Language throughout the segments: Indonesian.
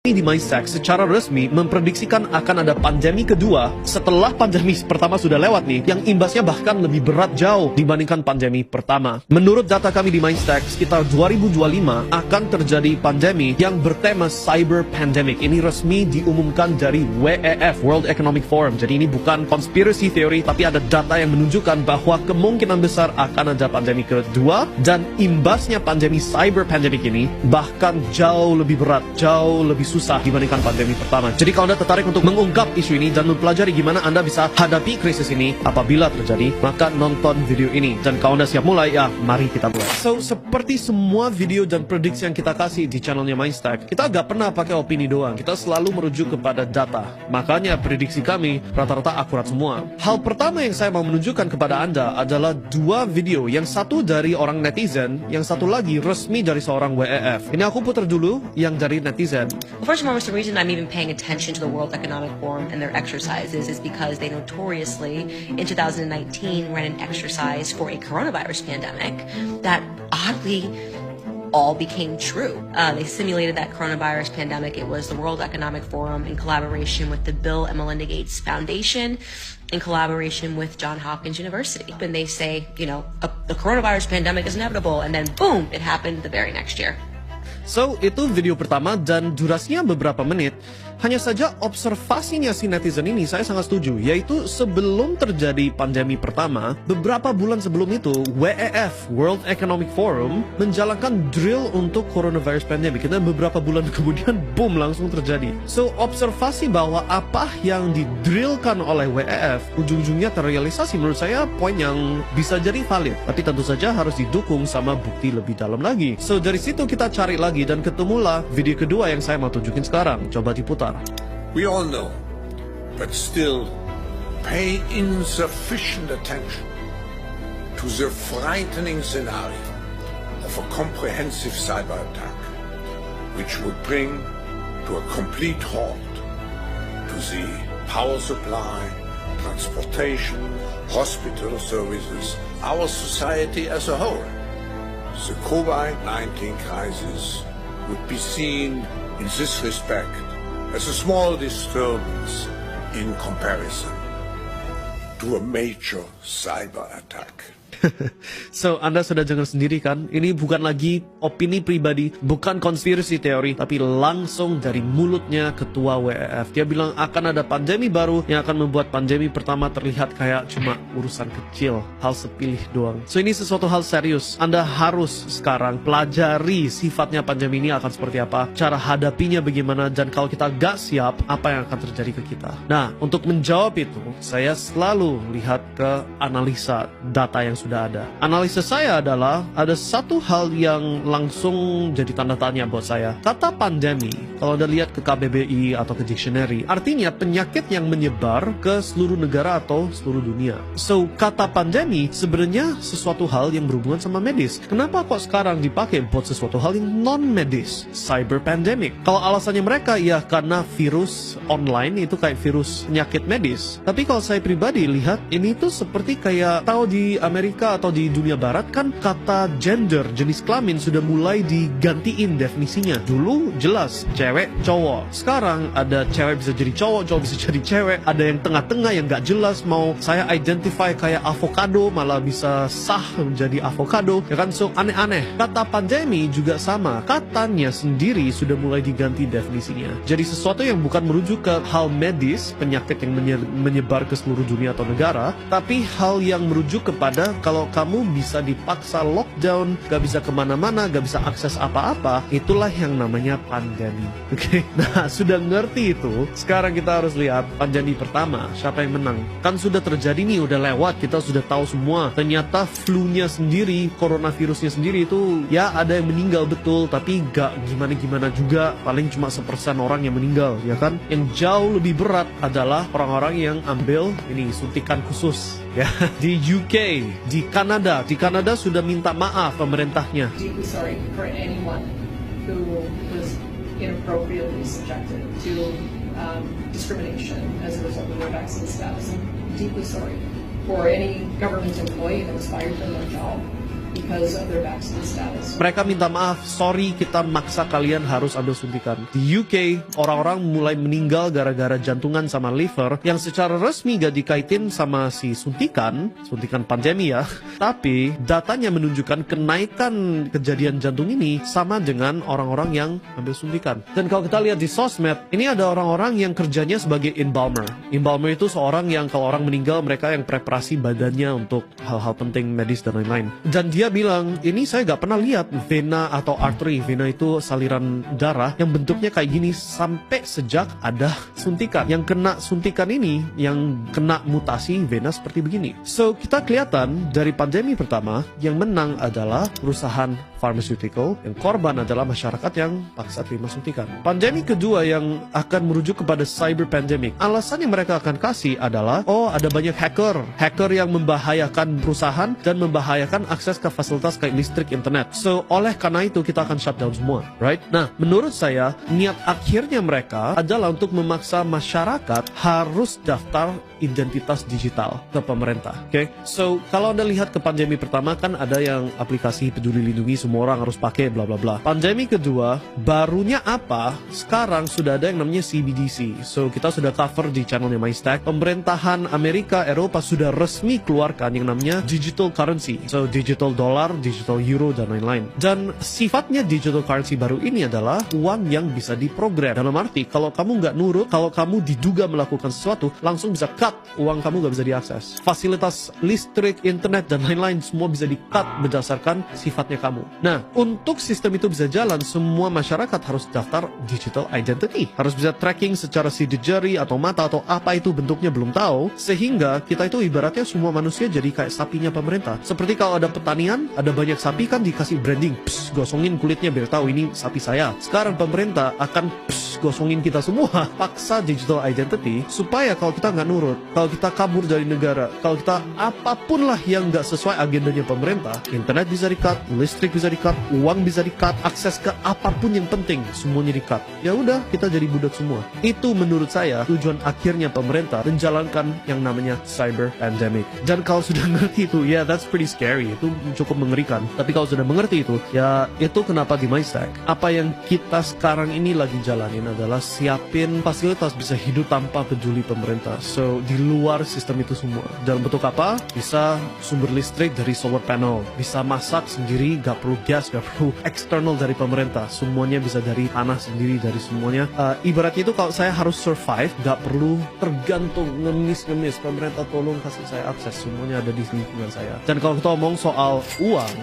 Di Mindstack secara resmi memprediksikan akan ada pandemi kedua setelah pandemi pertama sudah lewat nih, yang imbasnya bahkan lebih berat jauh dibandingkan pandemi pertama. Menurut data kami di Mindstack, sekitar 2025 akan terjadi pandemi yang bertema cyber pandemic. Ini resmi diumumkan dari WEF, World Economic Forum. Jadi ini bukan conspiracy theory, tapi ada data yang menunjukkan bahwa kemungkinan besar akan ada pandemi kedua, dan imbasnya pandemi cyber pandemic ini bahkan jauh lebih berat, jauh lebih susah dibandingkan pandemi pertama. Jadi kalau Anda tertarik untuk mengungkap isu ini dan mempelajari gimana Anda bisa hadapi krisis ini apabila terjadi, maka nonton video ini. Dan kalau Anda siap mulai, ya mari kita mulai. So, seperti semua video dan prediksi yang kita kasih di channelnya Mindstack, kita gak pernah pakai opini doang. Kita selalu merujuk kepada data. Makanya prediksi kami rata-rata akurat semua. Hal pertama yang saya mau menunjukkan kepada Anda adalah dua video. Yang satu dari orang netizen, yang satu lagi resmi dari seorang WEF. Ini aku putar dulu yang dari netizen. Well, first and foremost, the reason I'm even paying attention to the World Economic Forum and their exercises is because they notoriously, in 2019, ran an exercise for a coronavirus pandemic that oddly all became true. They simulated that coronavirus pandemic. It was the World Economic Forum in collaboration with the Bill and Melinda Gates Foundation, in collaboration with Johns Hopkins University. And they say, you know, the coronavirus pandemic is inevitable, and then boom, it happened the very next year. So, itu video pertama dan durasinya beberapa menit. Hanya saja observasinya si netizen ini saya sangat setuju, yaitu sebelum terjadi pandemi pertama, beberapa bulan sebelum itu, WEF, World Economic Forum, menjalankan drill untuk coronavirus pandemic. Dan beberapa bulan kemudian, boom, langsung terjadi. So, observasi bahwa apa yang didrillkan oleh WEF, ujung-ujungnya terrealisasi, menurut saya poin yang bisa jadi valid. Tapi tentu saja harus didukung sama bukti lebih dalam lagi. So, dari situ kita cari lagi dan ketemulah video kedua yang saya mau tunjukin sekarang. Coba diputar. We all know, but still pay insufficient attention to the frightening scenario of a comprehensive cyber attack, which would bring to a complete halt to the power supply, transportation, hospital services, our society as a whole. The COVID-19 crisis would be seen in this respect as a small disturbance in comparison to a major cyber attack. So, Anda sudah dengar sendiri kan? Ini bukan lagi opini pribadi, bukan konspirasi teori, tapi langsung dari mulutnya ketua WEF. Dia bilang akan ada pandemi baru yang akan membuat pandemi pertama terlihat kayak cuma urusan kecil, hal sepilih doang. So, ini sesuatu hal serius. Anda harus sekarang pelajari sifatnya pandemi ini akan seperti apa, cara hadapinya bagaimana, dan kalau kita gak siap, apa yang akan terjadi ke kita. Nah, untuk menjawab itu, saya selalu lihat ke analisa data yang sudah ada. Analisa saya adalah ada satu hal yang langsung jadi tanda tanya buat saya. Kata pandemi, kalau Anda lihat ke KBBI atau ke dictionary, artinya penyakit yang menyebar ke seluruh negara atau seluruh dunia. So, kata pandemi sebenarnya sesuatu hal yang berhubungan sama medis. Kenapa kok sekarang dipakai buat sesuatu hal yang non-medis? Cyber pandemic. Kalau alasannya mereka, ya karena virus online itu kayak virus penyakit medis. Tapi kalau saya pribadi lihat, ini tuh seperti kayak tahu di Amerika atau di dunia barat kan kata gender, jenis kelamin sudah mulai digantiin definisinya. Dulu jelas cewek, cowok. Sekarang ada cewek bisa jadi cowok, cowok bisa jadi cewek. Ada yang tengah-tengah yang gak jelas, mau saya identify kayak avocado malah bisa sah menjadi avocado, ya kan? So, aneh-aneh. Kata pandemi juga sama. Katanya sendiri sudah mulai diganti definisinya. Jadi sesuatu yang bukan merujuk ke hal medis, penyakit yang menyebar ke seluruh dunia atau negara, tapi hal yang merujuk kepada kalau kamu bisa dipaksa lockdown, gak bisa kemana-mana, gak bisa akses apa-apa, itulah yang namanya pandemi. Oke? Nah, sudah ngerti itu, sekarang kita harus lihat pandemi pertama, siapa yang menang. Kan sudah terjadi nih, udah lewat, kita sudah tahu semua. Ternyata flu-nya sendiri, coronavirusnya sendiri itu, ya ada yang meninggal betul, tapi gak gimana-gimana juga, paling cuma 1% orang yang meninggal, ya kan? Yang jauh lebih berat adalah orang-orang yang ambil ini suntikan khusus, ya. Di UK, di Kanada sudah minta maaf pemerintahnya. Deeply sorry for anyone who was inappropriately subjected to discrimination as a result of their vaccine status. I'm deeply sorry for any government employee that was fired from their job because of their vaccine status. Mereka minta maaf, sorry kita maksa kalian harus ambil suntikan. Di UK, orang-orang mulai meninggal gara-gara jantungan sama liver yang secara resmi gak dikaitin sama si suntikan pandemi ya. Tapi datanya menunjukkan kenaikan kejadian jantung ini sama dengan orang-orang yang ambil suntikan. Dan kalau kita lihat di sosmed, ini ada orang-orang yang kerjanya sebagai embalmer. Embalmer itu seorang yang kalau orang meninggal, mereka yang preparasi badannya untuk hal-hal penting medis dan lain-lain. Dan dia bilang, ini saya gak pernah lihat vena atau artery. Vena itu saliran darah yang bentuknya kayak gini sampai sejak ada suntikan. Yang kena suntikan ini, yang kena mutasi vena seperti begini. So, kita kelihatan dari pandemi pertama, yang menang adalah perusahaan pharmaceutical, yang korban adalah masyarakat yang paksa terima suntikan. Pandemi kedua yang akan merujuk kepada cyber pandemic. Alasan yang mereka akan kasih adalah, oh ada banyak hacker yang membahayakan perusahaan dan membahayakan akses ke fasilitas kayak listrik, internet. So, oleh karena itu kita akan shutdown semua, right? Nah, menurut saya, niat akhirnya mereka adalah untuk memaksa masyarakat harus daftar identitas digital ke pemerintah, okay? So, kalau Anda lihat ke pandemi pertama kan ada yang aplikasi Peduli Lindungi semua orang harus pakai bla bla bla. Pandemi kedua, barunya apa? Sekarang sudah ada yang namanya CBDC. So, kita sudah cover di channelnya MyStack. Pemerintahan Amerika, Eropa sudah resmi keluarkan yang namanya digital currency. So, digital dollar, digital euro, dan lain-lain. Dan sifatnya digital currency baru ini adalah uang yang bisa diprogram. Dalam arti, kalau kamu nggak nurut, kalau kamu diduga melakukan sesuatu, langsung bisa cut. Uang kamu nggak bisa diakses. Fasilitas listrik, internet, dan lain-lain semua bisa di-cut berdasarkan sifatnya kamu. Nah, untuk sistem itu bisa jalan, semua masyarakat harus daftar digital identity. Harus bisa tracking secara sidik jari atau mata atau apa itu bentuknya belum tahu. Sehingga kita itu ibaratnya semua manusia jadi kayak sapinya pemerintah. Seperti kalau ada pertanian, ada banyak sapi kan dikasih branding. Psst, gosongin kulitnya biar tahu ini sapi saya. Sekarang pemerintah akan gosongin kita semua. Paksa digital identity supaya kalau kita nggak nurut, kalau kita kabur dari negara, kalau kita apapun lah yang nggak sesuai agendanya pemerintah, internet bisa di-cut, listrik bisa di-cut, uang bisa di-cut, akses ke apapun yang penting semuanya di-cut. Ya udah, kita jadi budak semua. Itu menurut saya tujuan akhirnya pemerintah menjalankan yang namanya cyber pandemic. Dan kalau sudah ngerti itu, ya that's pretty scary. Itu cukup mengerikan. Tapi kalau sudah mengerti itu, ya itu kenapa di MyStack. Apa yang kita sekarang ini lagi jalanin adalah siapin fasilitas bisa hidup tanpa peduli pemerintah. So, di luar sistem itu semua. Dalam bentuk apa? Bisa sumber listrik dari solar panel. Bisa masak sendiri, gak perlu gas, gak perlu external dari pemerintah. Semuanya bisa dari tanah sendiri, dari semuanya. Ibaratnya itu kalau saya harus survive, gak perlu tergantung, ngemis-ngemis. Pemerintah tolong kasih saya akses. Semuanya ada di lingkungan saya. Dan kalau kita ngomong soal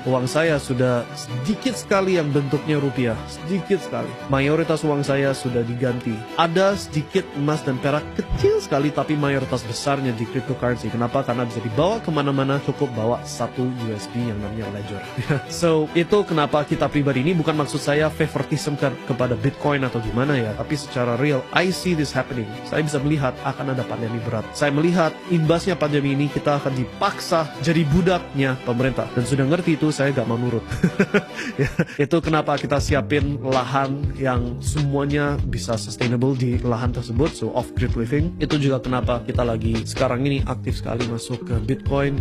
uang saya sudah sedikit sekali yang bentuknya rupiah. Sedikit sekali. Mayoritas uang saya sudah diganti. Ada sedikit emas dan perak kecil sekali, tapi mayoritas besarnya di cryptocurrency. Kenapa? Karena bisa dibawa kemana-mana, cukup bawa satu USB yang namanya Ledger. So, itu kenapa kita pribadi ini, bukan maksud saya favoritism kepada Bitcoin atau gimana ya, tapi secara real, I see this happening. Saya bisa melihat akan ada pandemi berat. Saya melihat imbasnya pandemi ini kita akan dipaksa jadi budaknya pemerintah. Dan sudah ngerti itu, saya gak mau nurut. Ya, itu kenapa kita siapin lahan yang semuanya bisa sustainable di lahan tersebut, so off-grid living. Itu juga kenapa kita lagi sekarang ini aktif sekali masuk ke Bitcoin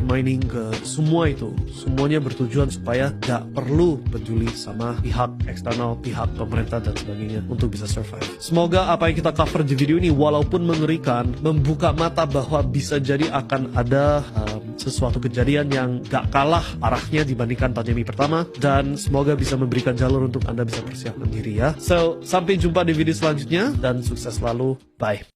mining, ke semua itu. Semuanya bertujuan supaya gak perlu peduli sama pihak eksternal, pihak pemerintah dan sebagainya untuk bisa survive. Semoga apa yang kita cover di video ini walaupun mengerikan, membuka mata bahwa bisa jadi akan ada sesuatu kejadian yang gak kalah arahnya dibandingkan pandemi pertama, dan semoga bisa memberikan jalur untuk Anda bisa persiapkan diri ya. So, sampai jumpa di video selanjutnya dan sukses selalu. Bye.